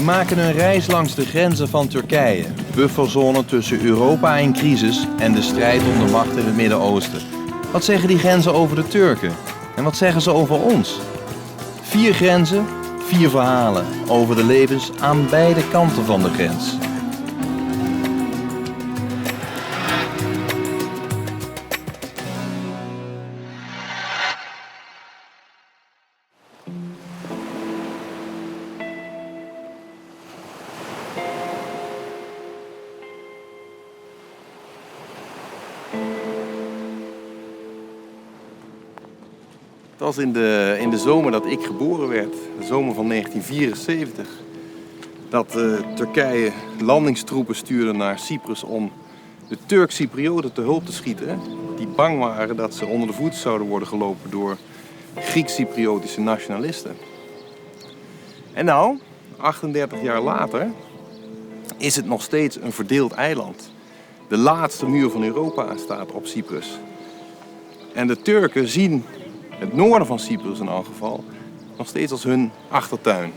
maken een reis langs de grenzen van Turkije, bufferzone tussen Europa in crisis en de strijd om de macht in het Midden-Oosten. Wat zeggen die grenzen over de Turken? En wat zeggen ze over ons? 4 grenzen, 4 verhalen over de levens aan beide kanten van de grens. Het was in de zomer dat ik geboren werd, de zomer van 1974, dat Turkije landingstroepen stuurde naar Cyprus om de Turks-Cyprioten te hulp te schieten, die bang waren dat ze onder de voeten zouden worden gelopen door Grieks-Cypriotische nationalisten. En nou, 38 jaar later, is het nog steeds een verdeeld eiland. De laatste muur van Europa staat op Cyprus. En de Turken zien het noorden van Cyprus in elk geval nog steeds als hun achtertuin.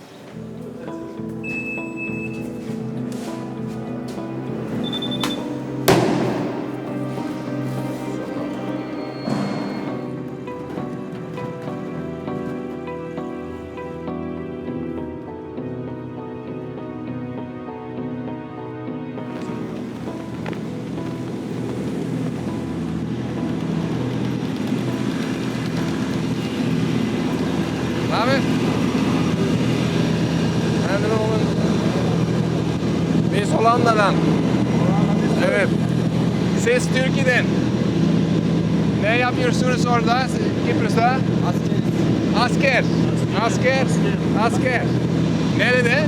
Abi. Ben oğlum. Biz Hollanda'dan. Evet. Siz Türkiye'den. Ne yapıyorsunuz orada? Kıbrıs'ta? Asker. Asker. Asker. Nerede?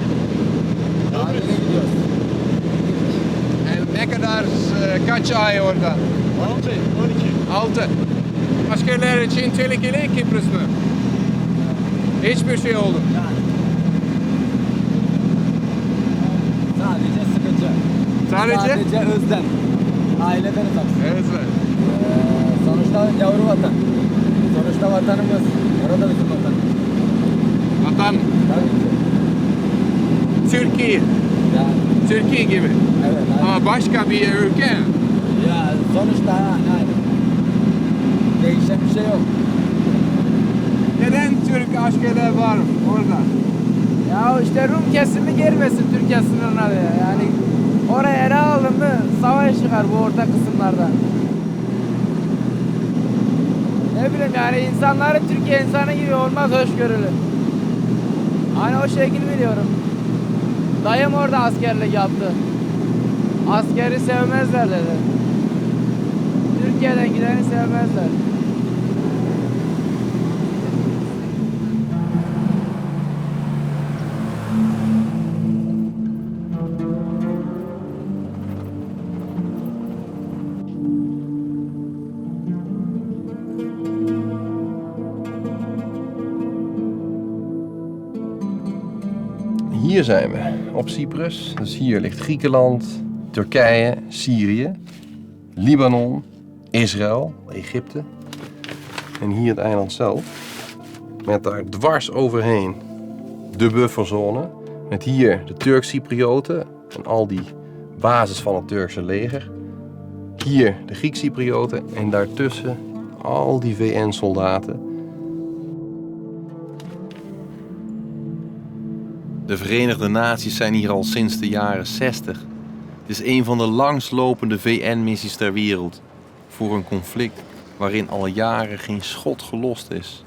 Tatile gidiyoruz. Ne kadar, kaç ay orada? 6, 12. 6. Askerler için tehlikeli Kıbrıs mı? Hiçbir şey oldu. Yani. Sadece sıkıcı. Sadece özlem. Aileden uzak. Evet. Sonuçta yavru vatan. Sonuçta vatanımız. Orada bizim vatan. Vatan Tabii ki. Türkiye. Yani. Türkiye gibi. Evet. Aynen. Ama başka bir ülke. Ya sonuçta yani. Değişen bir şey yok. Neden Türk askerler var orada? Ya işte Rum kesimi girmesin Türkiye sınırına diye. Yani oraya ele alın mı savaş çıkar bu orta kısımlarda. Ne bileyim yani insanları Türkiye insanı gibi olmaz hoşgörülü. Hani o şekil biliyorum. Dayım orada askerlik yaptı. Askeri sevmezler dedi. Türkiye'den gideni sevmezler. Hier zijn we, op Cyprus. Dus hier ligt Griekenland, Turkije, Syrië, Libanon, Israël, Egypte. En hier het eiland zelf. Met daar dwars overheen de bufferzone. Met hier de Turks-Cyprioten en al die basis van het Turkse leger. Hier de Grieks-Cyprioten en daartussen al die VN-soldaten. De Verenigde Naties zijn hier al sinds de jaren 60. Het is een van de langslopende VN-missies ter wereld voor een conflict waarin al jaren geen schot gelost is.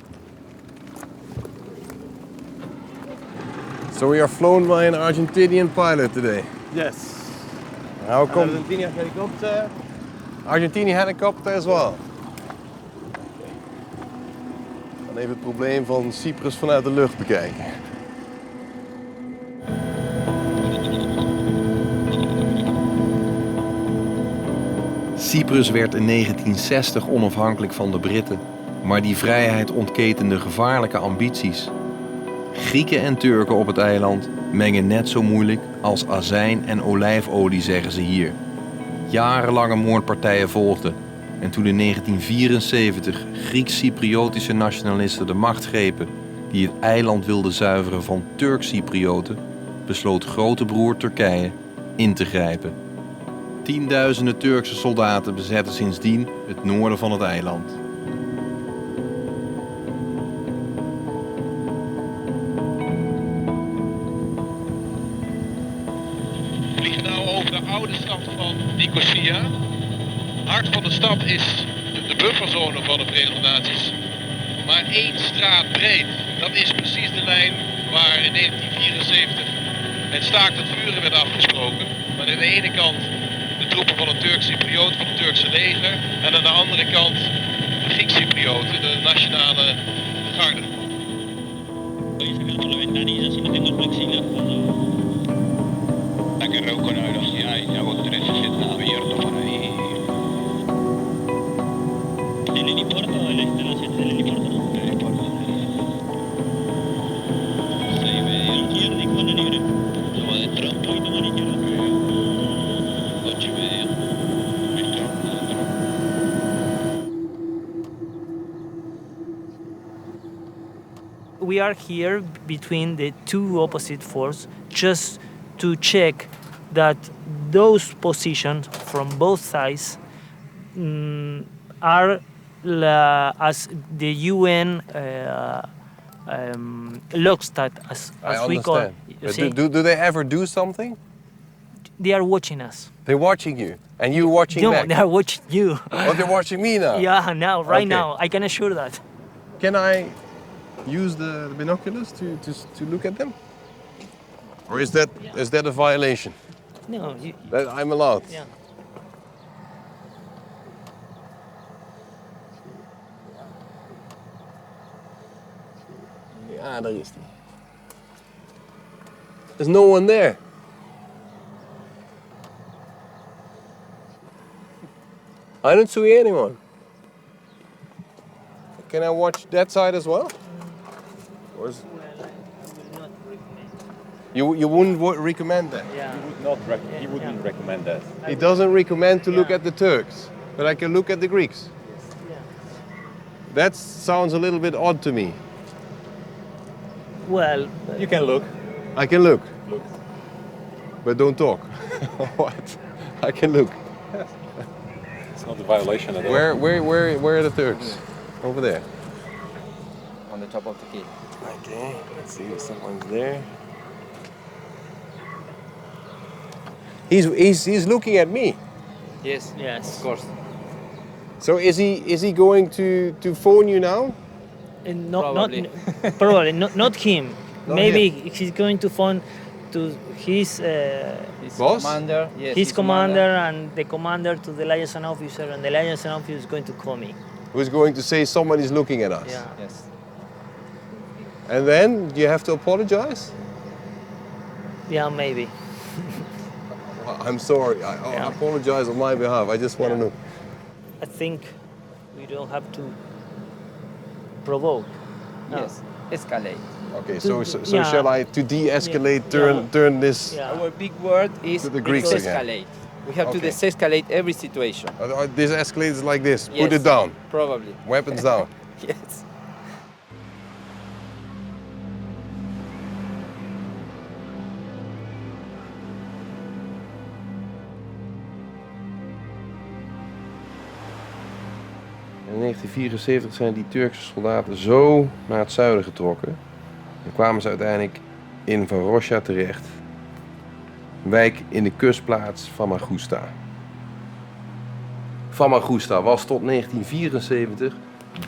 So we are flown by an Argentinian pilot today. Yes. How come? Argentina helicopter. Argentinian helicopter as well. Dan even het probleem van Cyprus vanuit de lucht bekijken. Cyprus werd in 1960 onafhankelijk van de Britten, maar die vrijheid ontketende gevaarlijke ambities. Grieken en Turken op het eiland mengen net zo moeilijk als azijn en olijfolie, zeggen ze hier. Jarenlange moordpartijen volgden en toen in 1974 Grieks-Cypriotische nationalisten de macht grepen die het eiland wilden zuiveren van Turks-Cyprioten, besloot grote broer Turkije in te grijpen. Tienduizenden Turkse soldaten bezetten sindsdien het noorden van het eiland. We vliegen nu over de oude stad van Nicosia. Hart van de stad is de bufferzone van de Verenigde Naties. Maar 1 straat breed. Dat is precies de lijn waar in 1974 het staakt het vuren werd afgesproken. Maar aan de ene kant de troepen van de Turkse Cyprioten, van het Turkse leger. En aan de andere kant de Griekse Cyprioten, de nationale garde. We are here between the two opposite forces just to check that those positions from both sides are as the UN looks that as we call. Do they ever do something? They are watching us. They're watching you, and you watching No, back. they are watching you. Oh, they're watching me now. Yeah, now, right Okay. now, I can assure that. Can I use the binoculars to look at them? Or is that a violation? No, That I'm allowed? yeah. Ja, daar is die. There's no one there. I don't see anyone. Can I watch that side as well? Or is... You wouldn't recommend that? Yeah. He wouldn't recommend that. He doesn't recommend to look at the Turks, but I can look at the Greeks. Yeah. That sounds a little bit odd to me. Well, You can look. I can look, Look. but don't talk. What? I can look. It's not a violation at all. Where are the Turks? Over there. On the top of the key. Okay, let's see if someone's there. He's looking at me. Yes. yes. Of course. So is he going to phone you now? Probably. Probably not him. Not Maybe he's going to phone to his His Boss? commander. Yes. his commander and the commander to the liaison officer, and the liaison officer is going to call me. Who's going to say somebody's looking at us? Yeah. Yes. And then you have to apologize? Yeah, maybe. I'm sorry. I Yeah. apologize on my behalf. I just want to Yeah. know. I think we don't have to provoke. No. Yes. Escalate. Okay, To- so yeah. shall I, to de-escalate, Yeah. turn this... Yeah. Our big word is To the Greeks again. escalate. We have to Okay. desescalate every situation. This escalates like this. Put Yes. it down. Probably. Weapons down. Yes. In 1974 zijn die Turkse soldaten zo naar het zuiden getrokken. En kwamen ze uiteindelijk in Varosha terecht. Een wijk in de kustplaats Famagusta. Famagusta was tot 1974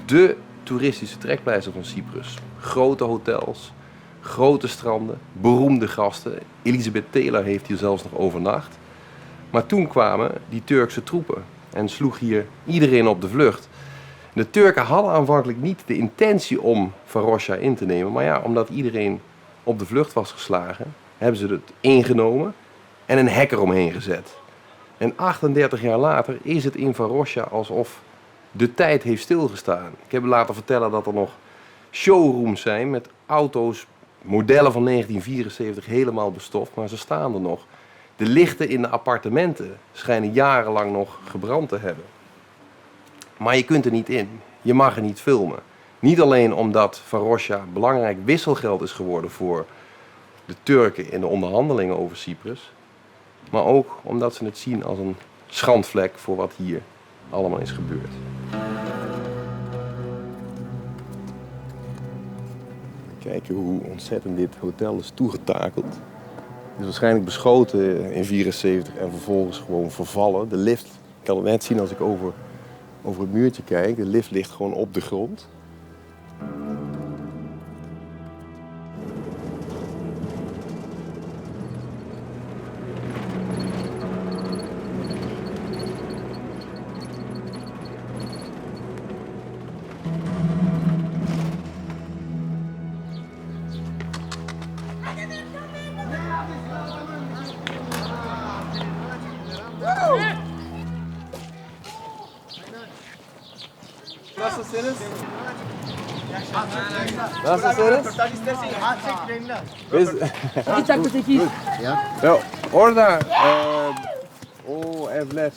dé toeristische trekpleister van Cyprus. Grote hotels, grote stranden, beroemde gasten. Elisabeth Taylor heeft hier zelfs nog overnacht. Maar toen kwamen die Turkse troepen en sloeg hier iedereen op de vlucht. De Turken hadden aanvankelijk niet de intentie om Varosha in te nemen. Maar ja, omdat iedereen op de vlucht was geslagen, hebben ze het ingenomen en een hek eromheen gezet. En 38 jaar later is het in Varosha alsof de tijd heeft stilgestaan. Ik heb laten vertellen dat er nog showrooms zijn met auto's, modellen van 1974 helemaal bestoft, maar ze staan er nog. De lichten in de appartementen schijnen jarenlang nog gebrand te hebben. Maar je kunt er niet in. Je mag er niet filmen. Niet alleen omdat Varosha belangrijk wisselgeld is geworden voor de Turken in de onderhandelingen over Cyprus. Maar ook omdat ze het zien als een schandvlek voor wat hier allemaal is gebeurd. Kijken hoe ontzettend dit hotel is toegetakeld. Het is waarschijnlijk beschoten in 1974 en vervolgens gewoon vervallen. De lift, ik kan het net zien als ik over het muurtje kijk, de lift ligt gewoon op de grond. Nasılsınız? Nasılsınız? Biz... Ya, orada o evler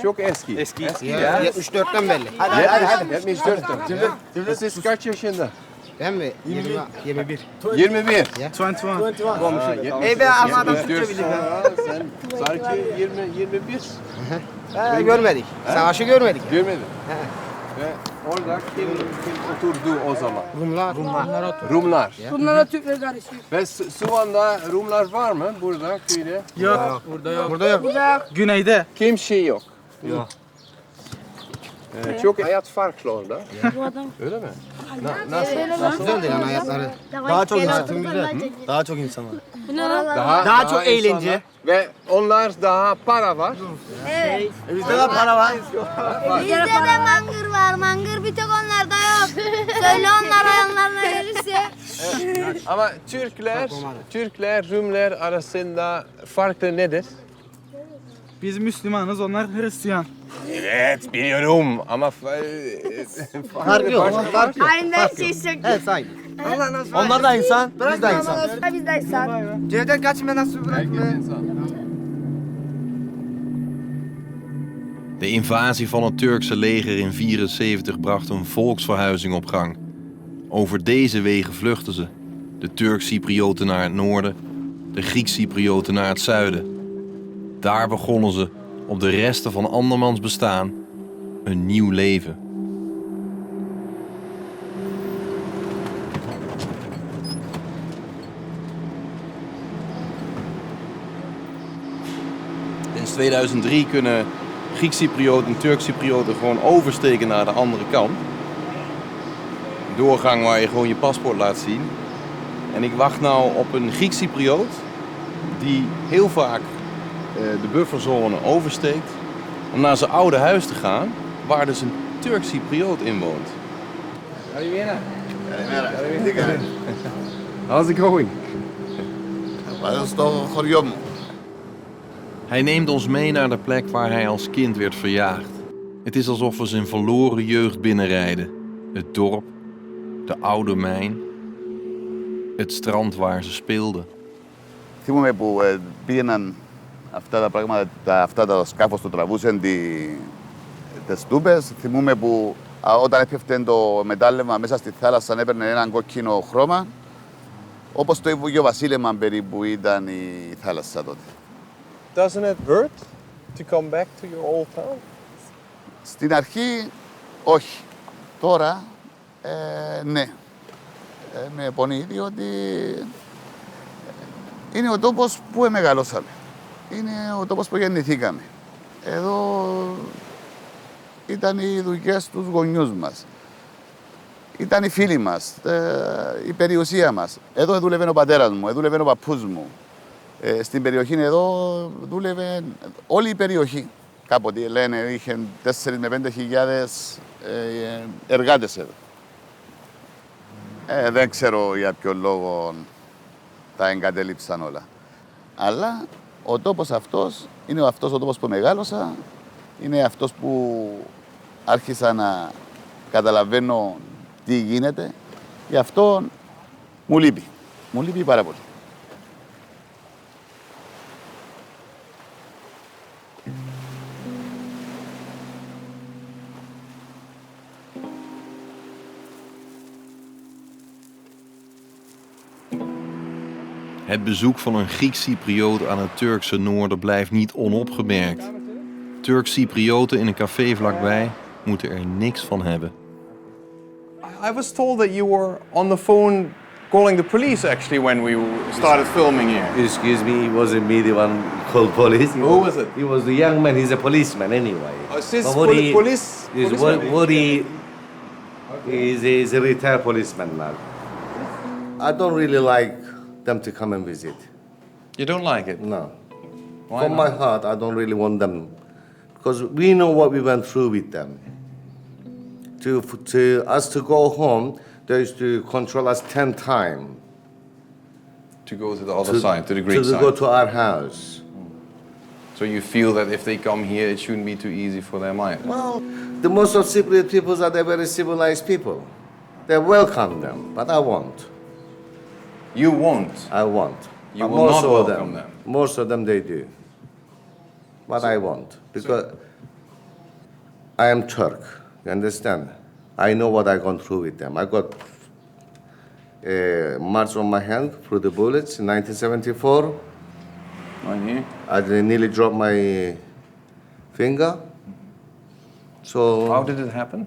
çok eski. Eski ya. 74'ten belli. Hadi. 74'ten. Siz kaç yaşında? Ben mi? 21. 21. 21. Ey be ama adam Türkçe bilir. Sen sanki 21. Görmedik. Savaşı görmedik. Görmedin. Ve orada kim oturdu o zaman? Rumlar. Bunlara Türkler karışıyor. Ve Suvan'da Rumlar var mı burada köyde? Yok. Burada yok. Güneyde. Kimse yok. Yok. Çok hayat farklı orada. Öyle mi? Nasıl? Güzel değil hayatları. Daha çok insan güzel. Daha çok insan var. Daha çok eğlence. Ve onlar daha para var. Bizde de para var. Bizde de mangır var. Mangır bir tek onlarda yok. Söyle onlar yanlarına gelirse. Ama Türkler, Rumlar arasında farklı nedir? Biz Müslümanız, onlar Hristiyan. Evet biliyorum ama Fark yok. Fark yok. Aynı her şey söktü. Evet aynı. Onlar da insan, biz de insan. Biz de insan. Cevdet kaçma nasıl bırakma. De invasie van het Turkse leger in 1974 bracht een volksverhuizing op gang. Over deze wegen vluchtten ze. De Turks-Cyprioten naar het noorden, de Grieks-Cyprioten naar het zuiden. Daar begonnen ze, op de resten van andermans bestaan, een nieuw leven. Sinds 2003 kunnen Grieks-Cyprioten en Turks-Cyprioten gewoon oversteken naar de andere kant. Een doorgang waar je gewoon je paspoort laat zien. En ik wacht nou op een Grieks-Cypriot die heel vaak de bufferzone oversteekt om naar zijn oude huis te gaan, waar dus een Turks-Cypriot in woont. How's it going? Hij neemt ons mee naar de plek waar hij als kind werd verjaagd. Het is alsof we zijn verloren jeugd binnenrijden. Het dorp, de oude mijn, het strand waar ze speelden. Θυμούμαι που πήγαιναν αυτά τα πράγματα, αυτά τα σκάφος του τραβούσαν τις τούπες. Θυμούμαι που όταν έπεφτε το μετάλλευμα μέσα στη θάλασσα έπαιρνε έναν κόκκινο χρώμα. Όπως το Υπουργείο Βασίλεμα περίπου ήταν η θάλασσα τότε. Doesn't it hurt to come back to your old town? Στην αρχή όχι. Τώρα ναι. Με πονεί διότι είναι ο τόπος που μεγαλώσαμε. Είναι ο τόπος που γεννηθήκαμε. Εδώ ήταν οι δουλειές τους γονιούς μας. Ήταν οι φίλοι μας, η περιουσία μας. Εδώ δούλευε ο πατέρας μου, δούλευε ο παππούς μου. Στην περιοχή εδώ δούλευε όλη η περιοχή. Κάποτε λένε είχε 4 με 5.000 εργάτες εδώ. Δεν ξέρω για ποιο λόγο τα εγκατέλειψαν όλα. Αλλά ο τόπος αυτός είναι αυτός ο τόπος που μεγάλωσα, είναι αυτός που άρχισα να καταλαβαίνω τι γίνεται. Γι' αυτό μου λείπει. Μου λείπει πάρα πολύ. Het bezoek van een Grieks-Cypriot aan het Turkse noorden blijft niet onopgemerkt. Turks-Cyprioten in een café vlakbij moeten er niks van hebben. I was told that you were on the phone calling the police actually when we started filming here. Excuse me, it wasn't me the one called police. Who was it? He was the young man, he's a policeman anyway. Siz But what he- police What he is a retired policeman now. I don't really like them to come and visit. You don't like it? No. Why From not? my heart, I don't really want them. Because we know what we went through with them. To us to go home, they used to control us 10 times. To go to the other side, to the Greek to side. go to our house. So you feel that if they come here, it shouldn't be too easy for them either? Well, the most of Cypriot people are very civilized people. They welcome them, but I won't. You won't. I won't. You But will most not of welcome them. Most of them they do. But I won't. Because I am Turk, you understand? I know what I've gone through with them. I got marks on my hand through the bullets in 1974. Right here. I nearly dropped my finger. So How did it happen?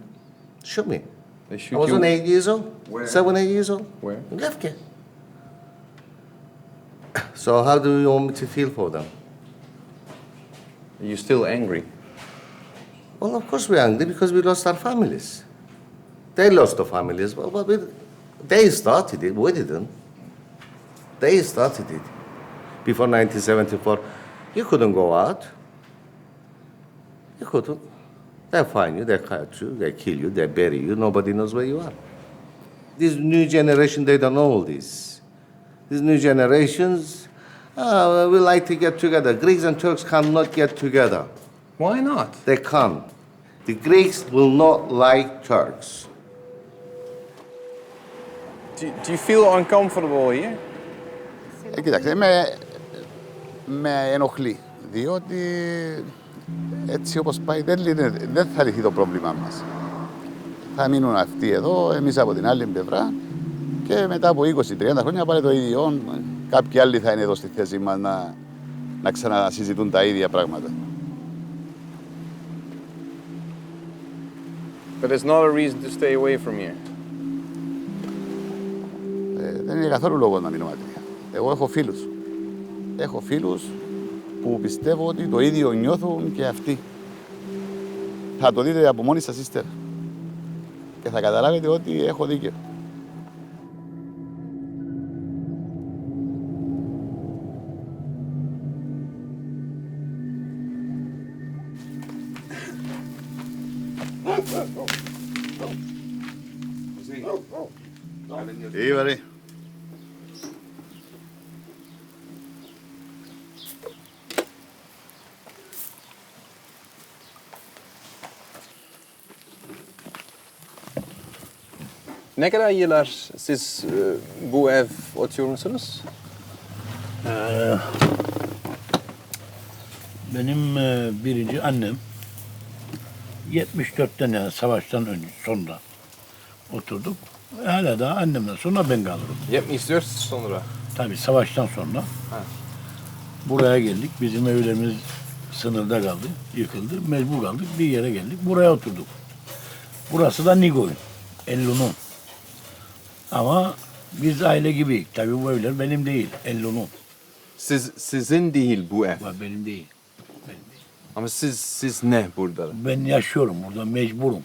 shoot me. They I shoot wasn't you. 8 years old. Where? 7, 8 years old. Where? Left here. So how do you want me to feel for them? Are you still angry? Well, of course we're angry because we lost our families. They lost the families, but they started it. We didn't. They started it. Before 1974, you couldn't go out. You couldn't. They find you, they catch you, they kill you, they bury you. Nobody knows where you are. This new generation, they don't know all this. These new generations, we like to get together. Greeks and Turks cannot get together. Why not? They can't. The Greeks will not like Turks. Do you feel uncomfortable here? Κοίταξε, με ενοχλεί, διότι έτσι όπως πάει δεν θα λυθεί το πρόβλημά μας. Θα μείνουν αυτοί εδώ, εμείς από την άλλη πλευρά και μετά από 20-30 χρόνια πάλι το ίδιο. Κάποιοι άλλοι θα είναι εδώ στη θέση μας να ξανασυζητούν τα ίδια πράγματα. But there's not a reason to stay away from here. Δεν είναι καθόλου λόγος να μείνω μακριά. Εγώ έχω φίλους. Έχω φίλους που πιστεύω ότι το ίδιο νιώθουν και αυτοί. Θα το δείτε από μόνοι σας ύστερα. Και θα καταλάβετε ότι έχω δίκιο. Τι βαρύ. Ne kadar yıllar siz bu ev oturuyor musunuz? Benim birinci annem 74'ten yani savaştan önce sonra oturduk. Hala daha annemden sonra ben kalırım. 74 sonra. Tabii savaştan sonra buraya geldik. Bizim evlerimiz sınırda kaldı, yıkıldı. Mecbur kaldık, bir yere geldik. Buraya oturduk. Burası da Nigoy, Ellu'nun. Ama biz aile gibiyiz. Tabii bu evler benim değil, Ellu'nun. Sizin değil bu ev. Benim değil. Ama siz ne burada? Ben yaşıyorum burada, mecburum.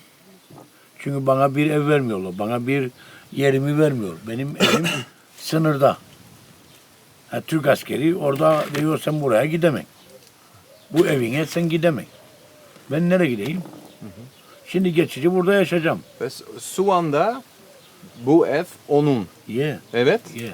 Çünkü bana bir ev vermiyorlar, bana bir yerimi vermiyor. Benim evim sınırda. Türk askeri orada diyor sen buraya gidemek. Bu evine sen gidemek. Ben nereye gideyim? Şimdi geçici burada yaşayacağım. Ve şu anda bu ev onun. Yeah. Evet. Yeah.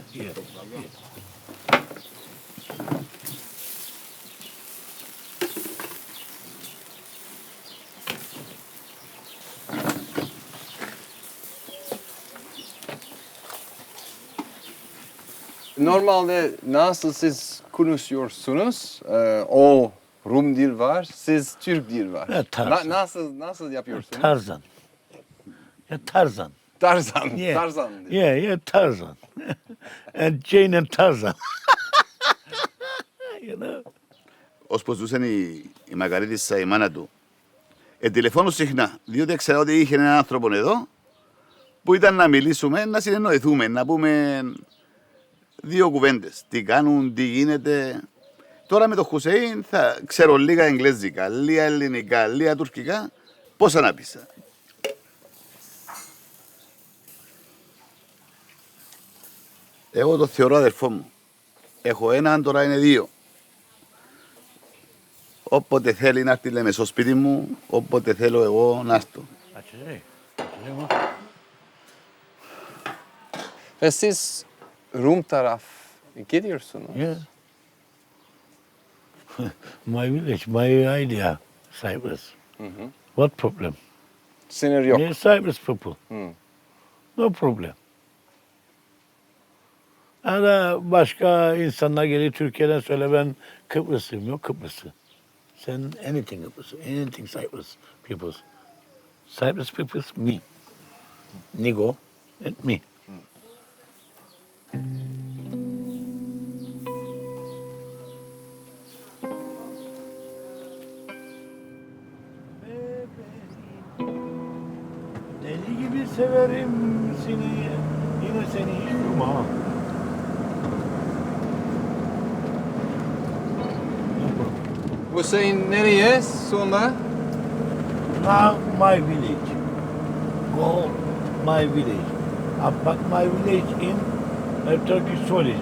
Normalde nasıl siz konuşuyorsunuz? O Rum dil var, siz Türk dil var. Evet, Tarzan. Nasıl yapıyorsunuz? Tarzan. Ya Tarzan. Tarzan. Yeah. Tarzan. Yeah, Tarzan. And Jane and Tarzan. You know. Ως πως ζούσε η Μακαρίτισσα, η μάνα του, τηλεφώνουν συχνά, διότι ξέρω ότι είχε έναν άνθρωπο εδώ που ήταν να μιλήσουμε, να συνεννοηθούμε, να πούμε δύο κουβέντες. Τι κάνουν, τι γίνεται. Τώρα με τον Χουσέιν θα ξέρω λίγα εγγλέζικα, λίγα ελληνικά, λίγα τουρκικά. Πόσα να πεις. Εγώ το θεωρώ αδερφό μου. Έχω έναν, τώρα είναι δύο. Όποτε θέλει να έρθει λέμε στο σπίτι μου, όποτε θέλω εγώ να έρθω. Siz Rum taraf gidiyorsunuz. Yeah. My village, my idea, Cyprus. What problem? Sınır yok. Yeah, Cyprus people. No problem. Ama başka insanlar geliyor Türkiye'den söyle ben Kıbrıslıyım. Yok Kıbrıslı. Sen anything Kıbrıs, anything Cyprus peoples. Cyprus peoples, me. Nigo and me. Deli gibi severim seni, yine seni hiç durma. Hüseyin nereye sonra? Now my village. Go my village. But my village in Turkish soldier.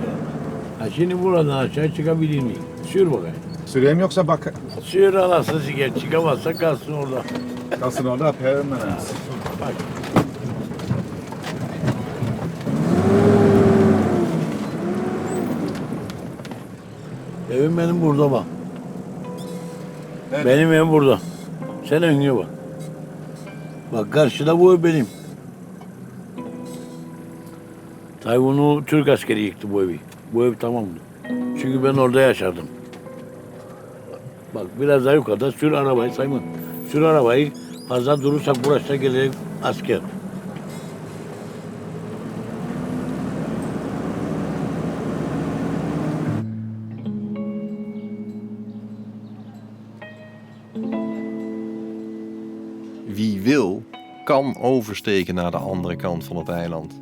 Ha şimdi buradan aşağı çıkabilir miyim? Sür bakayım. Süreyim yoksa bak. Sür anasını siker. Çıkamazsa kalsın orada. Kalsın orada hemen. Bak. Evim benim burada bak. Evet. Benim evim burada. Sen önüne bak. Bak karşıda bu ev benim. Tabii bunu Türk askeri yıktı bu evi. Bu ev tamamdı. Çünkü ben orada yaşardım. Bak biraz daha yukarıda sür arabayı Sayman. Sür arabayı fazla durursak burası gelecek asker. Wie wil, kan oversteken naar de andere kant van het eiland.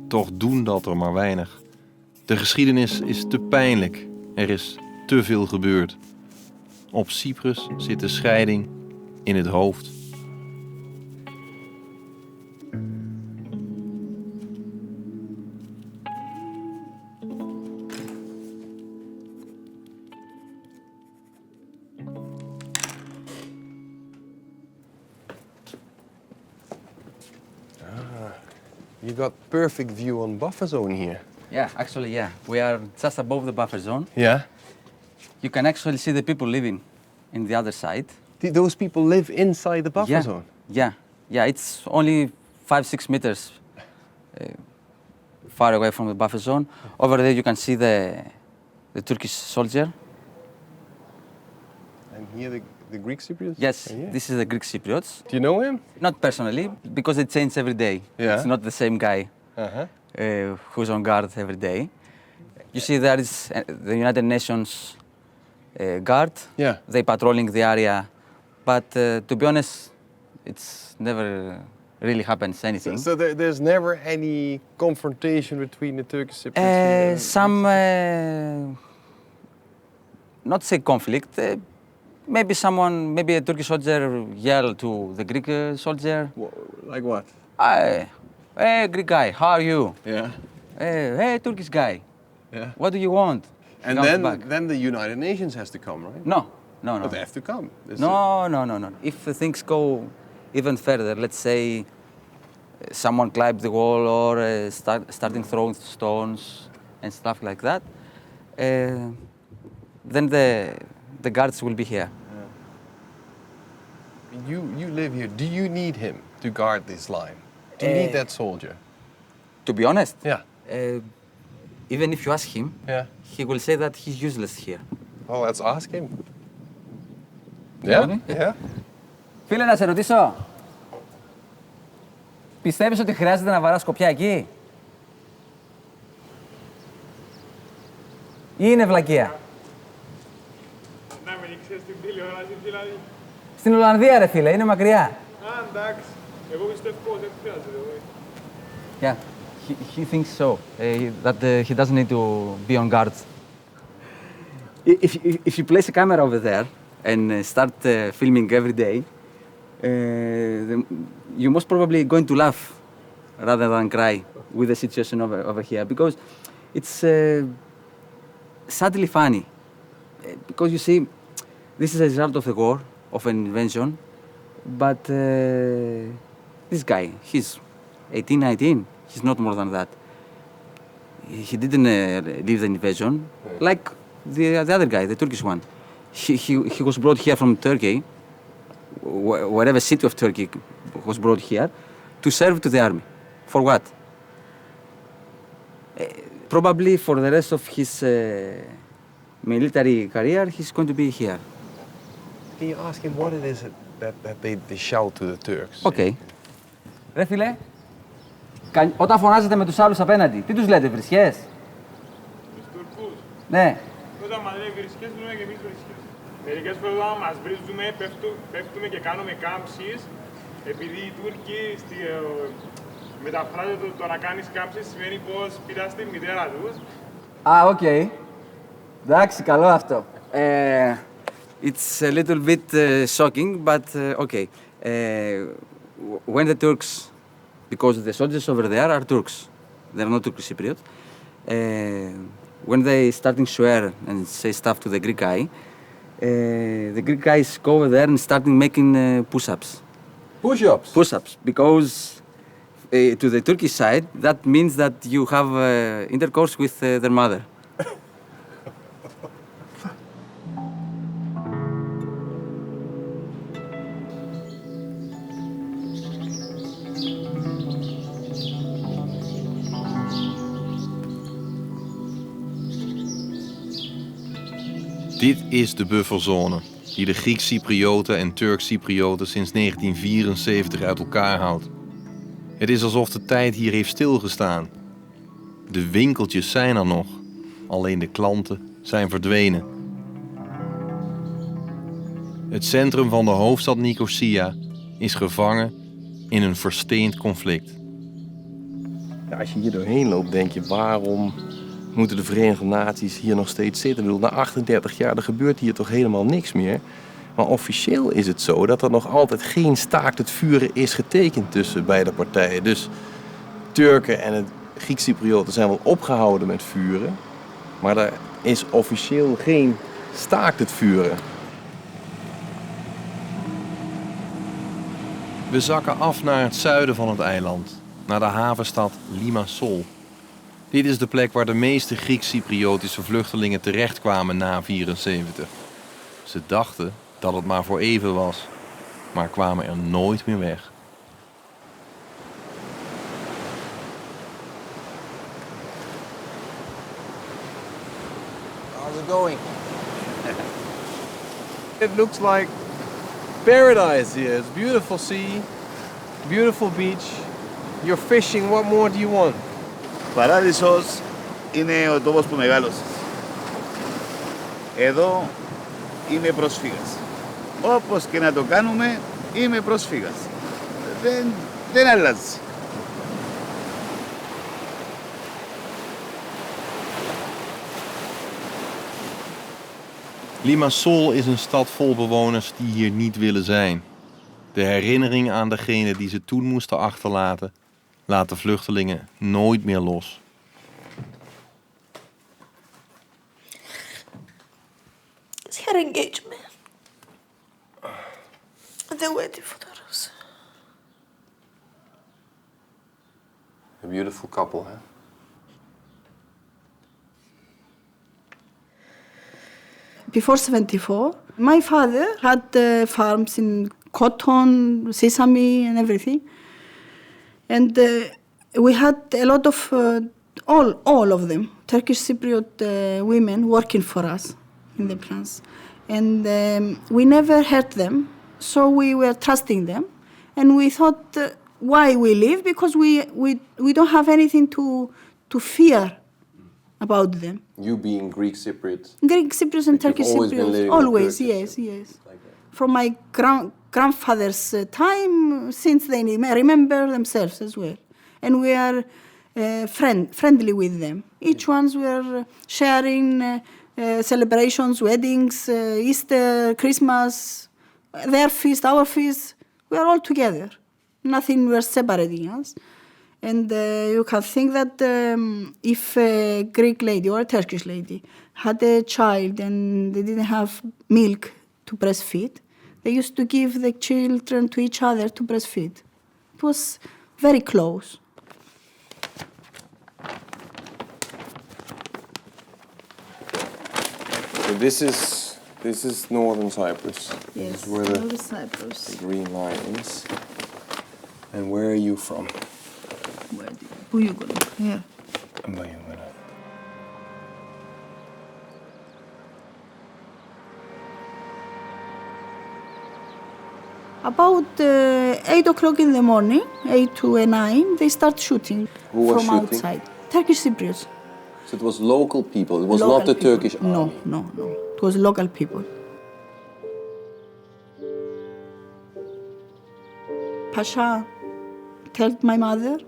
Toch doen dat er maar weinig. De geschiedenis is te pijnlijk. Er is te veel gebeurd. Op Cyprus zit de scheiding in het hoofd. You got perfect view on buffer zone here. Yeah, actually, yeah. We are just above the buffer zone. Yeah. You can actually see the people living in the other side. Those people live inside the buffer zone? Yeah, it's only 5-6 meters far away from the buffer zone. Over there you can see the Turkish soldier. And here the Greek Cypriots? Yes, this is the Greek Cypriots. Do you know him? Not personally, because they change every day. Yeah. It's not the same guy who's on guard every day. You see there is the United Nations guard. Yeah. They patrolling the area. But to be honest, it's never really happens anything. So there's never any confrontation between the Turkish Cypriots? Some, not say conflict, maybe a Turkish soldier yell to the Greek soldier. Like what? Hey, Greek guy, how are you? Yeah. Hey, Turkish guy. Yeah. What do you want? And then the United Nations has to come, right? No. But they have to come. No. If things go even further, let's say someone climbed the wall or starting throwing stones and stuff like that, then the guards will be here. Yeah. You live here. Do you need him to guard this line? Do you need that soldier? To be honest, yeah. Even if you ask him, he will say that he's useless here. Well, let's ask him. Yeah? Yeah. Φίλε, να σε ρωτήσω. Πιστεύεις ότι χρειάζεται να βαράς σκοπιά εκεί? Ή είναι βλακεία? Να μην ήξερες την τηλεόραση δηλαδή. Στην Ολλανδία ρε φίλε, είναι μακριά. Α, εντάξει. Εγώ πιστεύω πως δεν χρειάζεται. Yeah, he thinks so, that he doesn't need to be on guard. If you place a camera over there and start filming every day, you're most probably going to laugh rather than cry with the situation over here, because it's sadly funny. Because you see, this is a result of the war, of an invention, but this guy, he's 18, 19, he's not more than that. He didn't leave the invasion like the other guy, the Turkish one. He was brought here from Turkey, whatever city of Turkey was brought here, to serve to the army. For what? Probably for the rest of his military career, he's going to be here. Can you ask him what it is that they shout to the Turks? Okay. Ρε φίλε, όταν φωνάζετε με τους άλλους απέναντι, τι τους λέτε, βρισιές? Τους Τουρκούς. Ναι. Όταν μας λέει βρισιές, λέμε και εμείς βρισιές. Μερικές φορές όταν μας βρίζουμε, πέφτουμε και κάνουμε κάμψεις, επειδή οι Τούρκοι μεταφράζεται το να κάνεις κάμψεις σημαίνει πως πειράς τη μητέρα τους. Α, οκ. Εντάξει, καλό αυτό. It's a little bit shocking, but okay. When the Turks, because the soldiers over there are Turks, they're not Turkish Cypriot, when they starting swear and say stuff to the Greek guy, the Greek guys go over there and starting making push-ups. Push-ups? Push-ups, because to the Turkish side, that means that you have intercourse with their mother. Dit is de bufferzone die de Grieks-Cyprioten en Turks-Cyprioten sinds 1974 uit elkaar houdt. Het is alsof de tijd hier heeft stilgestaan. De winkeltjes zijn er nog, alleen de klanten zijn verdwenen. Het centrum van de hoofdstad Nicosia is gevangen in een versteend conflict. Ja, als je hier doorheen loopt, denk je, waarom moeten de Verenigde Naties hier nog steeds zitten? Ik bedoel, na 38 jaar, er gebeurt hier toch helemaal niks meer. Maar officieel is het zo dat er nog altijd geen staakt het vuren is getekend tussen beide partijen. Dus Turken en het Grieks-Cyprioten zijn wel opgehouden met vuren, maar er is officieel geen staakt het vuren. We zakken af naar het zuiden van het eiland, naar de havenstad Limassol. Dit is de plek waar de meeste Grieks-Cypriotische vluchtelingen terechtkwamen na 1974. Ze dachten dat het maar voor even was, maar kwamen er nooit meer weg. How's it going? It looks like paradise here. It's beautiful sea, beautiful beach. You're fishing. What more do you want? Παράδεισος είναι ο τόπος που μεγάλωσες. Εδώ είμαι πρόσφυγας. Όπως και να το κάνουμε, είμαι πρόσφυγας. Δεν αλλάζει. Limassol is een stad vol bewoners die hier niet willen zijn. De herinnering aan degene die ze toen moesten achterlaten, laat de vluchtelingen nooit meer los. It's her engagement. The wedding photos. A beautiful couple, hè? Before 74, my father had farms in cotton, sesame and everything. And we had a lot of, all of them, Turkish Cypriot women working for us in the plants. And we never hurt them, so we were trusting them. And we thought why we live, because we don't have anything to fear about them. You being Greek Cypriot. Greek Cypriots and Turkish always been Cypriots, living always, in Turkish, yes. From my grandfather's time, since they remember themselves as well. And we are friendly with them. Each one's we are sharing celebrations, weddings, Easter, Christmas, their feast, our feast. We are all together. Nothing we're separating us. And you can think that if a Greek lady or a Turkish lady had a child and they didn't have milk to breastfeed, they used to give the children to each other to breastfeed. It was very close. So this is northern Cyprus. Yes, This is where the northern Cyprus. green line is. And where are you from? Who you going? Here. About 8 o'clock in the morning, 8 to 9, they start shooting Who was from shooting? outside. Turkish Cypriots. So it was local people. It was Local not the people. Turkish army. No. It was local people. Pasha told my mother,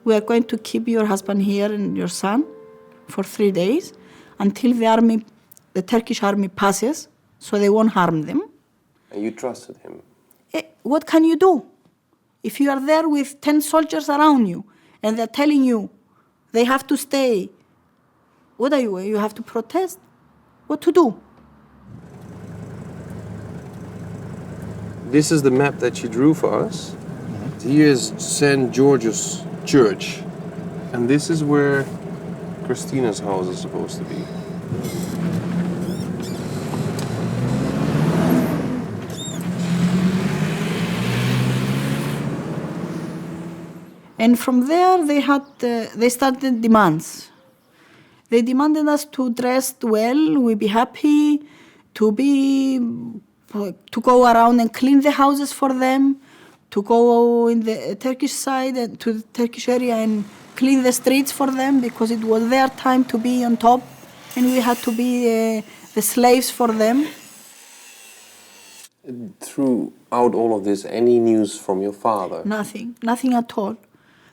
we are going to keep your husband here and your son for 3 days until the Turkish army passes, so they won't harm them. And you trusted him. What can you do? If you are there with 10 soldiers around you and they're telling you they have to stay, what are you? You have to protest? What to do? This is the map that she drew for us. Here's St. George's Church. And this is where Christina's house is supposed to be. And from there, they started demands. They demanded us to dress well, we be happy, to go around and clean the houses for them, to go in the Turkish side and to the Turkish area and clean the streets for them, because it was their time to be on top, and we had to be the slaves for them. Throughout all of this, any news from your father? Nothing at all.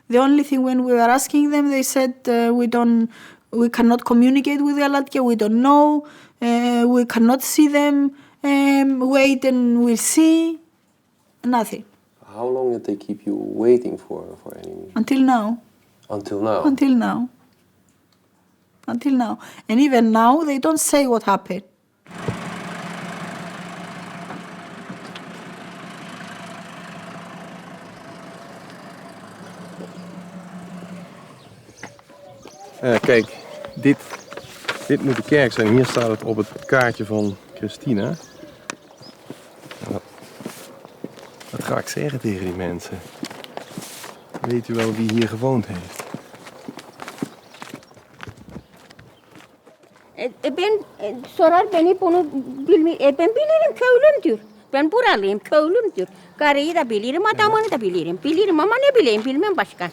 The only thing, when we were asking them, they said we cannot communicate with Galatkia, we don't know, we cannot see them, wait and we'll see. Nothing. How long did they keep you waiting for any news? Until now. Until now? Until now. Until now. And even now, they don't say what happened. Kijk, dit moet de kerk zijn. Hier staat het op het kaartje van Christina. Wat ga ik zeggen tegen die mensen? Weet u wel wie hier gewoond heeft? Ben sorar beni bunu ben bilirim, köylümdür. Ben buralıyım, köylümdür. Karıyı da bilirim, adamını da bilirim. Bilirim ama ne bileyim, bilmem başka.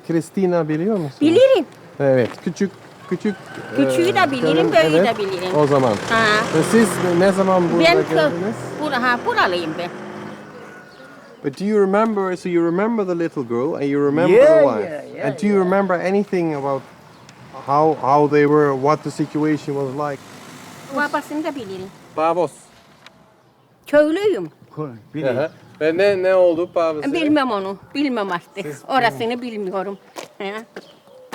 Christina biliyor musun? Bilirim. Evet, küçük. Küçüğü de bilirim, büyüğü de bilirim. O zaman. Ha. Siz ne zaman burada geldiniz? Buralıyım ben. But do you remember, so you remember the little girl and you remember the wife? Yeah, and do you remember anything about how they were, what the situation was like? Babasını da bilirim. Babos. Köylüyüm. Ve ne oldu babası? Bilmem onu, bilmem artık. Orasını bilmiyorum.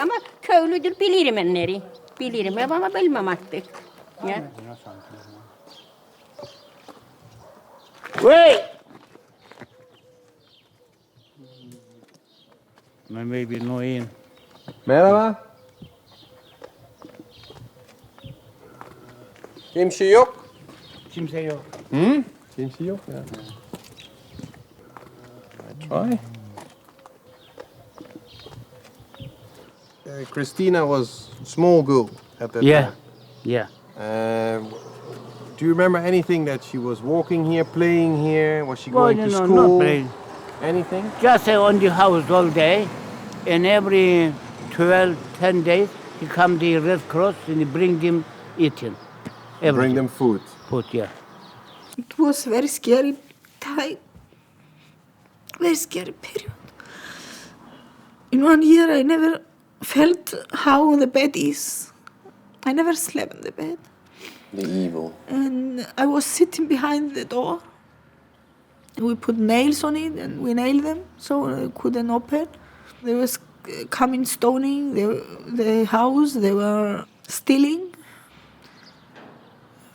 Ama köylüdür, bilirim enleri. Bilirim ama bilmem artık. Ya. Wait! My baby no in. Merhaba. Kimse yok? Kimse yok. Kimse yok ya. I try. Christina was a small girl at that time. Yeah. Do you remember anything that she was walking here, playing here? Was she going to school? Not playing. anything? Just on the house all day, and every 12, 10 days, he come the Red Cross and he bring them eating. Bring them food? Food, yeah. It was very scary time, very scary period. In 1 year, I never felt how the bed is. I never slept in the bed. The evil. And I was sitting behind the door. We put nails on it and we nailed them so I couldn't open. They was coming stoning the house. They were stealing.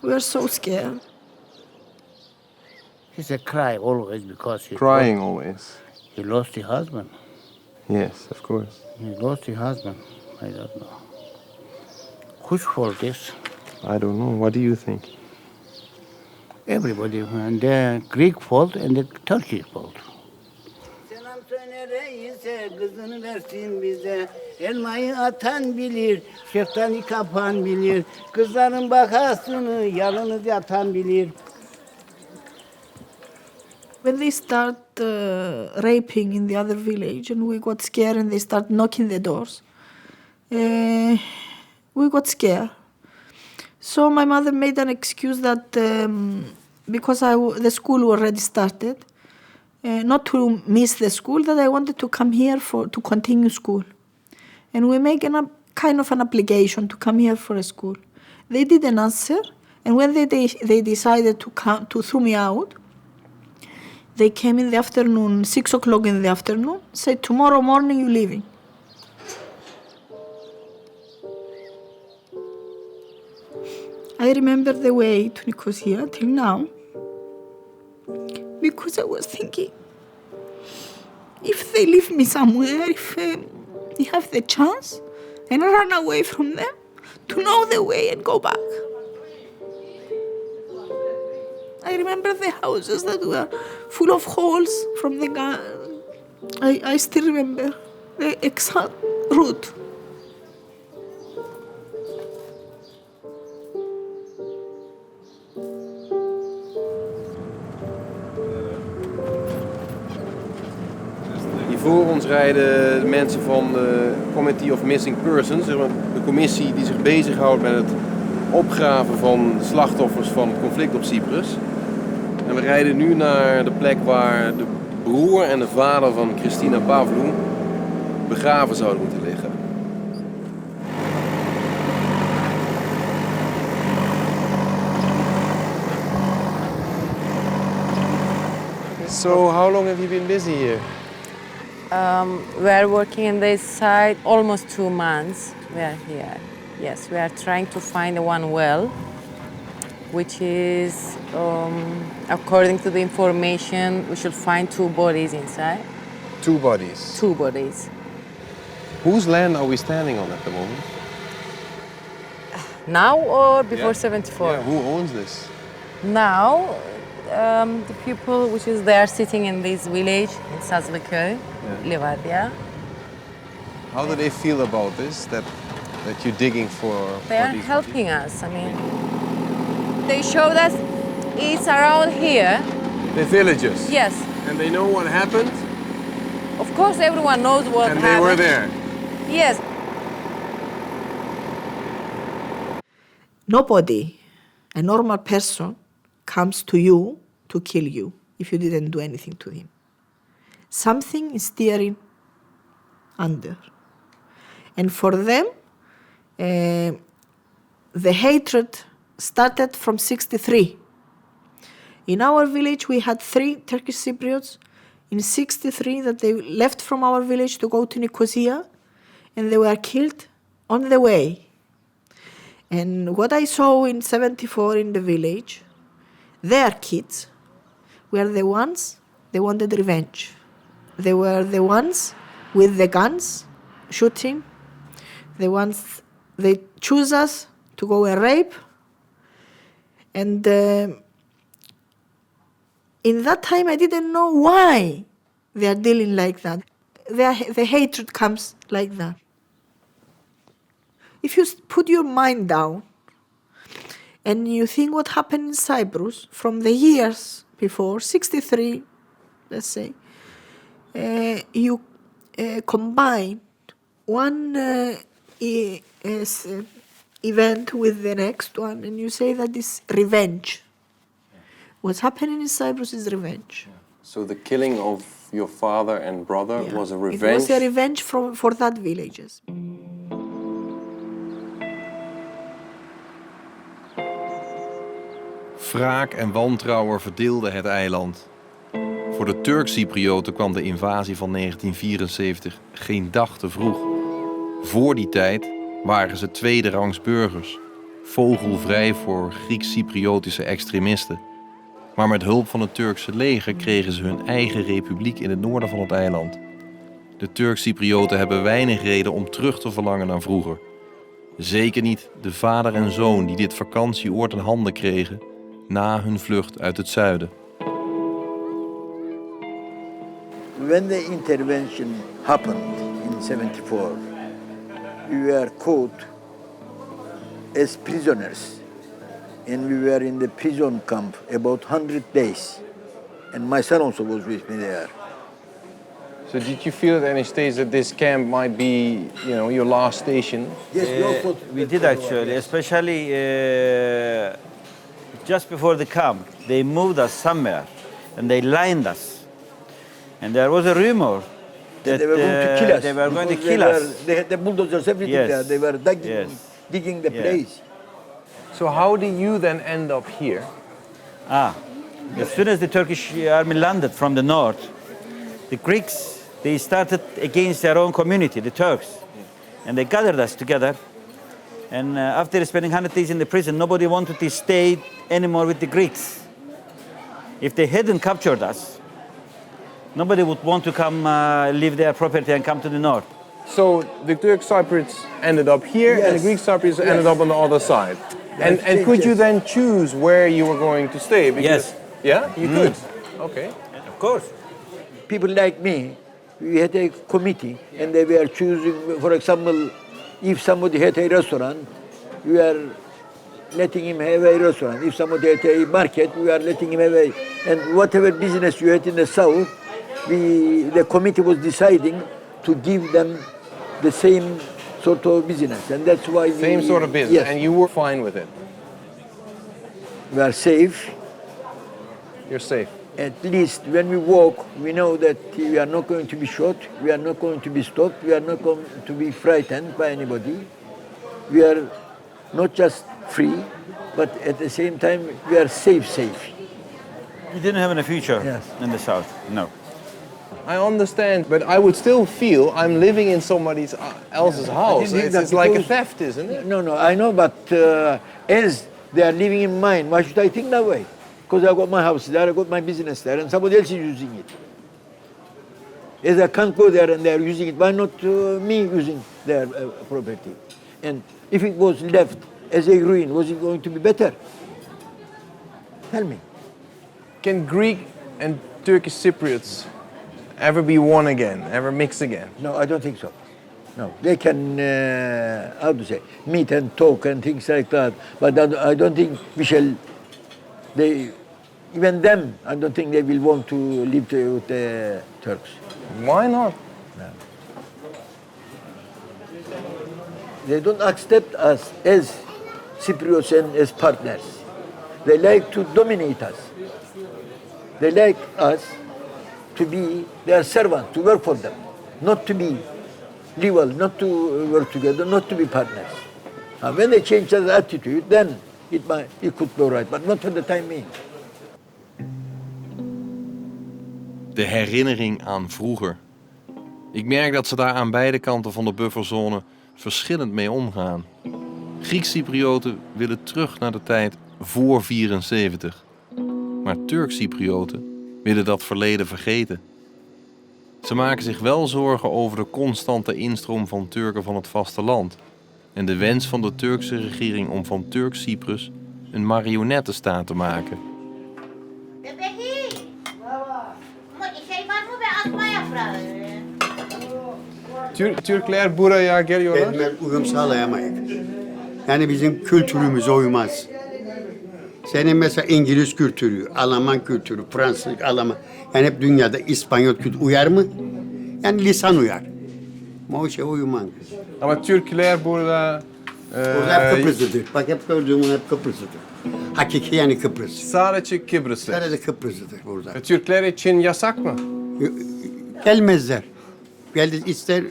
We were so scared. He's a cry always because he Crying always. He lost his husband. Yes, of course. He lost his husband. I don't know. Whose fault is? I don't know. What do you think? Everybody. And the Greek fault and the Turkish fault. Selam söyle reise, kızını versin bize. Elmayı atan bilir, şeftali kapan bilir. Kızların bakasını yalnız yatan bilir. When they start raping in the other village and we got scared and they start knocking the doors, we got scared. So my mother made an excuse that because the school already started, not to miss the school, that I wanted to come here to continue school. And we make kind of an application to come here for a school. They didn't answer, and when they decided to throw me out, they came in the afternoon, 6 o'clock in the afternoon, said, tomorrow morning you're leaving. I remember the way to Nicosia till now, because I was thinking, if they leave me somewhere, if they have the chance, and I run away from them, to know the way and go back. I remember the houses that were full of holes from the gun. I still remember the exact route. Hier voor ons rijden de mensen van de Committee of Missing Persons, de commissie die zich bezighoudt met het opgraven van de slachtoffers van het conflict op Cyprus. En we rijden nu naar de plek waar de broer en de vader van Christina Pavlou begraven zouden moeten liggen. So, how long have you been busy here? We are working in this site almost 2 months. We are here. Yes, we are trying to find one well, which is, according to the information, we should find 2 bodies inside. 2 bodies? 2 bodies. Whose land are we standing on at the moment? Now or before 74? Yeah, who owns this? Now, the people which is there sitting in this village in Sazlıköy, Livadia. How do they feel about this, that you're digging for They are these helping us. I mean, they showed us it's around here. The villagers? Yes. And they know what happened? Of course, everyone knows what happened. And they were there? Yes. Nobody, a normal person, comes to you to kill you if you didn't do anything to him. Something is steering under. And for them, the hatred started from 63. In our village, we had 3 Turkish Cypriots in 63 that they left from our village to go to Nicosia, and they were killed on the way. And what I saw in 74 in the village, their kids were the ones they wanted revenge. They were the ones with the guns shooting, the ones they choose us to go and rape. And in that time I didn't know why they are dealing like that. The hatred comes like that. If you put your mind down and you think what happened in Cyprus from the years before, 63, let's say, you combine one event with the next one, and you say that is revenge. What's happening in Cyprus is revenge. So the killing of your father and brother was a revenge? It was a revenge for that villages. Wraak en wantrouwen verdeelden het eiland. Voor de Turks-Cyprioten kwam de invasie van 1974 geen dag te vroeg. Voor die tijd waren ze tweederangs burgers, vogelvrij voor Grieks-Cypriotische extremisten. Maar met hulp van het Turkse leger kregen ze hun eigen republiek in het noorden van het eiland. De Turks-Cyprioten hebben weinig reden om terug te verlangen naar vroeger. Zeker niet de vader en zoon die dit vakantieoord in handen kregen na hun vlucht uit het zuiden. When the intervention happened in 74, we were caught as prisoners. And we were in the prison camp about 100 days. And my son also was with me there. So did you feel at any stage that this camp might be, your last station? Yes, we did actually, especially just before the camp. They moved us somewhere and they lined us. And there was a rumor that they were going to kill us. They were going to kill us. They had the bulldozers, everything there. They were digging the place. So how did you then end up here? As soon as the Turkish army landed from the north, the Greeks, they started against their own community, the Turks. And they gathered us together. And after spending 100 days in the prison, nobody wanted to stay anymore with the Greeks. If they hadn't captured us, nobody would want to come leave their property and come to the north. So the Turk Cypriots ended up here and the Greek Cypriots ended up on the other side. And could you then choose where you were going to stay? Because, yeah, you could. Okay. Of course. People like me, we had a committee and they were choosing, for example, if somebody had a restaurant, we were letting him have a restaurant. If somebody had a market, we were letting him have a... And whatever business you had in the south, the committee was deciding to give them the same sort of business. And that's why Same sort of business, and you were fine with it? We are safe. You're safe? At least when we walk, we know that we are not going to be shot, we are not going to be stopped, we are not going to be frightened by anybody. We are not just free, but at the same time, we are safe. We didn't have any future in the south, no. I understand, but I would still feel I'm living in somebody else's house. It's like a theft, isn't it? No, I know, but as they are living in mine, why should I think that way? Because I got my house there, I got my business there, and somebody else is using it. As I can't go there and they are using it, why not me using their property? And if it was left as a ruin, was it going to be better? Tell me. Can Greek and Turkish Cypriots ever be one again, ever mix again? No, I don't think so. No, they can, meet and talk and things like that. But I don't think we shall, even them, I don't think they will want to live with the Turks. Why not? No. They don't accept us as Cypriots and as partners. They like to dominate us. They like us to be their servant, to work for them, not to be rival, not to work together, not to be partners. And when they change their attitude, then it could be right, but not for the time being. De herinnering aan vroeger. Ik merk dat ze daar aan beide kanten van de bufferzone verschillend mee omgaan. Grieks-Cyprioten willen terug naar de tijd voor 74. Maar Turks-Cyprioten willen dat verleden vergeten. Ze maken zich wel zorgen over de constante instroom van Turken van het vasteland en de wens van de Turkse regering om van Turks-Cyprus een marionettenstaat te maken. Türkler buraya geliyorlar. Uyum sağlayamayız. Yani bizim kültürümüze uymaz. Senin mesela İngiliz kültürü, Alman kültürü, Fransız, Alman. Yani hep dünyada İspanyol kültürü uyar mı? Yani lisan uyar. Ama o şey uyumaz. Ama Türkler burada... Burada hep Kıbrıslıdır. Bak hep gördüğüm hep Kıbrıslıdır. Hakiki yani Kıbrıs. Sadece Kıbrıslı. Sadece Kıbrıslıdır burada. Türkler için yasak mı? Gelmezler. Geldi ister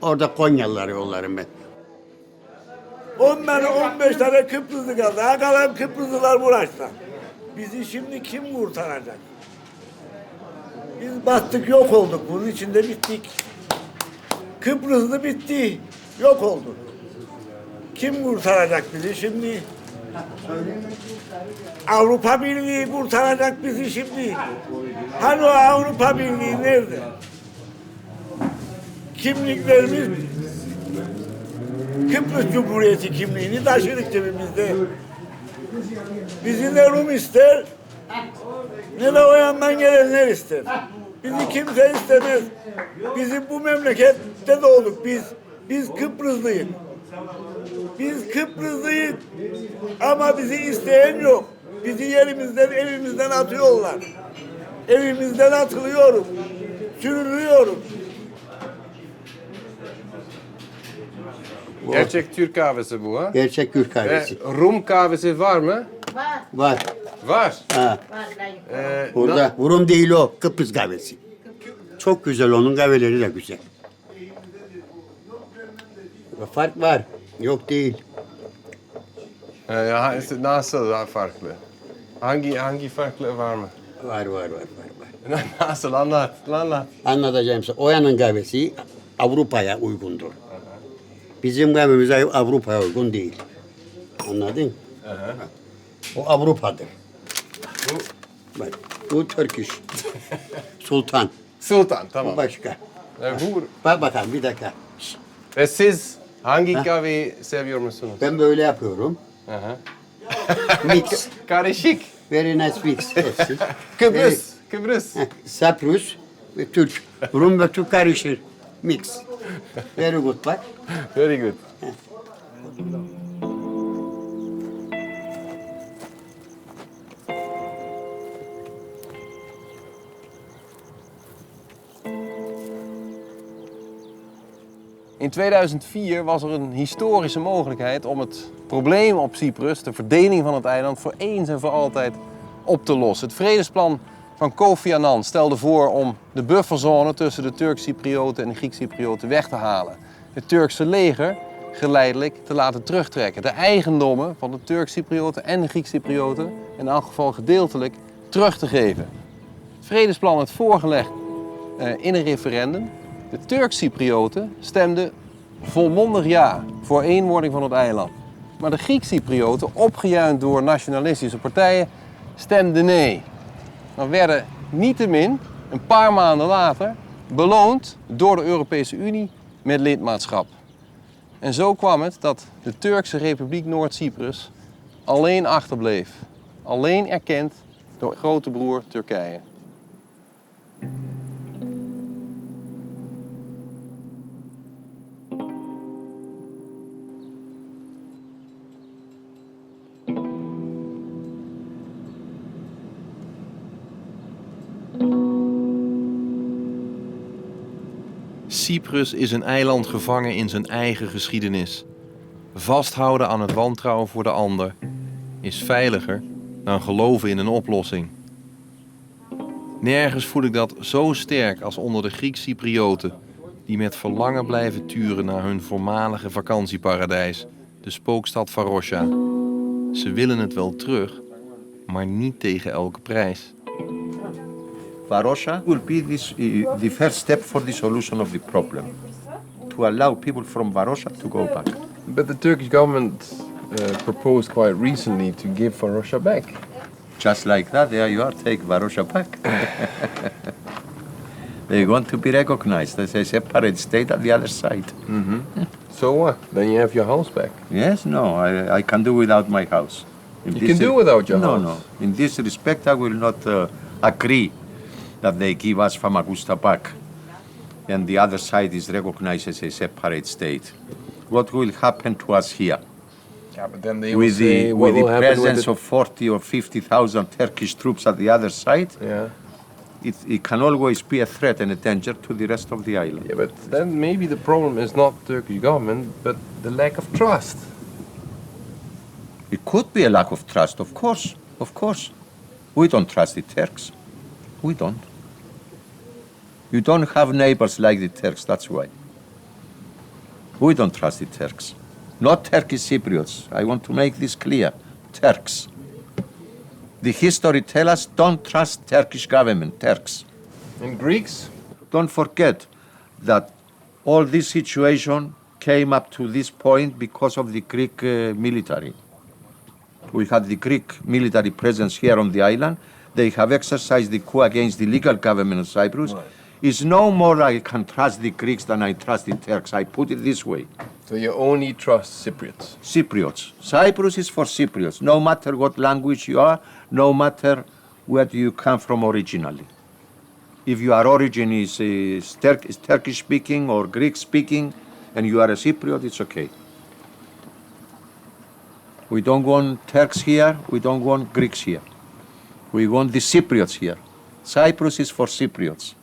orada Konyalılar yollarım ben. 10 tane 15 tane Kıbrıslı kaldı. Ha kalan Kıbrıslılar uğraştılar. Bizi şimdi kim kurtaracak? Biz battık, yok olduk. Bunun içinde bittik. Kıbrıslı bitti. Yok oldu. Kim kurtaracak bizi şimdi? Avrupa Birliği kurtaracak bizi şimdi. Hani o Avrupa Birliği nerede? Kimliklerimiz Kıbrıs Cumhuriyeti kimliğini taşıdık cebimizde. Bizi ne Rum ister, ne de o yandan gelenler ister. Bizi kimse istemez. Bizim bu memlekette doğduk biz. Biz Kıbrıslıyız. Biz Kıbrıslıyız. Ama bizi isteyen yok. Bizi yerimizden, evimizden atıyorlar. Evimizden atılıyorum. Sürülüyorum. Gerçek Türk kahvesi bu ha? Gerçek Türk kahvesi. Rum kahvesi var mı? Var. Var. Ha. Burada Rum değil o, Kıbrıs kahvesi. Çok güzel, onun kahveleri de güzel. Fark var, yok değil. Nasıl farklı? Hangi farklı var mı? Var. Nasıl anlat. Anlatacağım size. Oya'nın kahvesi Avrupa'ya uygundur. Bizim kahvemiz Avrupa'ya uygun değil. Anladın? O Avrupa'dır. Bu Turkish. Sultan. Sultan, tamam. Bu başka. Bu... Bak bakalım bir dakika. Ve siz hangi kahveyi seviyor musunuz? Ben böyle yapıyorum. Mix. Karışık. Very nice mix. Hepsi. Kıbrıs. Cyprus ve Türk. Rum ve Türk karışır. Mix. Very good bak. Very good. In 2004 was er een historische mogelijkheid om het probleem op Cyprus, de verdeling van het eiland, voor eens en voor altijd op te lossen. Het vredesplan van Kofi Annan stelde voor om de bufferzone tussen de Turks-Cyprioten en de Griek-Cyprioten weg te halen. Het Turkse leger geleidelijk te laten terugtrekken. De eigendommen van de Turks-Cyprioten en de Griek-Cyprioten in elk geval gedeeltelijk terug te geven. Het vredesplan werd voorgelegd in een referendum. De Turks-Cyprioten stemden volmondig ja voor eenwording van het eiland. Maar de Griek-Cyprioten, opgejuind door nationalistische partijen, stemden nee. Dan werden niettemin een paar maanden later beloond door de Europese Unie met lidmaatschap. En zo kwam het dat de Turkse Republiek Noord-Cyprus alleen achterbleef. Alleen erkend door grote broer Turkije. Cyprus is een eiland gevangen in zijn eigen geschiedenis. Vasthouden aan het wantrouwen voor de ander is veiliger dan geloven in een oplossing. Nergens voel ik dat zo sterk als onder de Griek-Cyprioten, die met verlangen blijven turen naar hun voormalige vakantieparadijs, de spookstad Varosha. Ze willen het wel terug, maar niet tegen elke prijs. Varosha will be the first step for the solution of the problem, to allow people from Varosha to go back. But the Turkish government proposed quite recently to give Varosha back. Just like that, there you are, take Varosha back. They want to be recognized as a separate state on the other side. Mm-hmm. So what? Then you have your house back? Yes, no, I can do without my house. You can do without your house? No. In this respect, I will not agree that they give us Famagusta back and the other side is recognized as a separate state. What will happen to us here? Yeah, but then they will with say, the, what with the will happen with presence the- of 40 or 50,000 Turkish troops at the other side, Yeah. it can always be a threat and a danger to the rest of the island. Yeah, but then maybe the problem is not Turkish government, but the lack of trust. It could be a lack of trust, of course, of course. We don't trust the Turks. We don't. You don't have neighbors like the Turks, that's why. We don't trust the Turks. Not Turkish Cypriots. I want to make this clear. Turks. The history tells us don't trust Turkish government, Turks. And Greeks? Don't forget that all this situation came up to this point because of the Greek military. We had the Greek military presence here on the island. They have exercised the coup against the legal government of Cyprus. Right. It's no more I can trust the Greeks than I trust the Turks. I put it this way. So you only trust Cypriots? Cypriots. Cyprus is for Cypriots. No matter what language you are, no matter where you come from originally. If your origin is Turkish speaking or Greek speaking and you are a Cypriot, it's okay. We don't want Turks here, we don't want Greeks here. We want the Cypriots here. Cyprus is for Cypriots.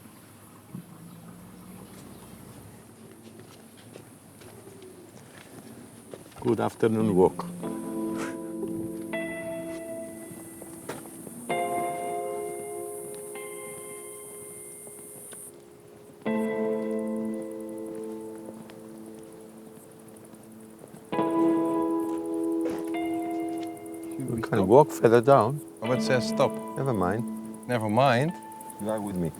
Good afternoon walk. We can walk further down. Oh, it says stop. Never mind. Never mind. You are with me.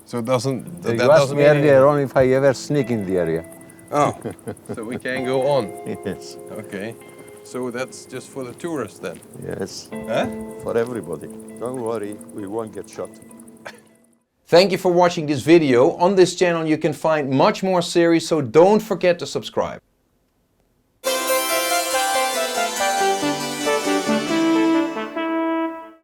So it doesn't. You that asked doesn't me mean earlier on if I ever sneak in the area. Oh, so we can go on. Yes. Okay. So that's just for the tourists then? Yes. Huh? For everybody. Don't worry, we won't get shot. Thank you for watching this video. On this channel you can find much more series, so don't forget to subscribe.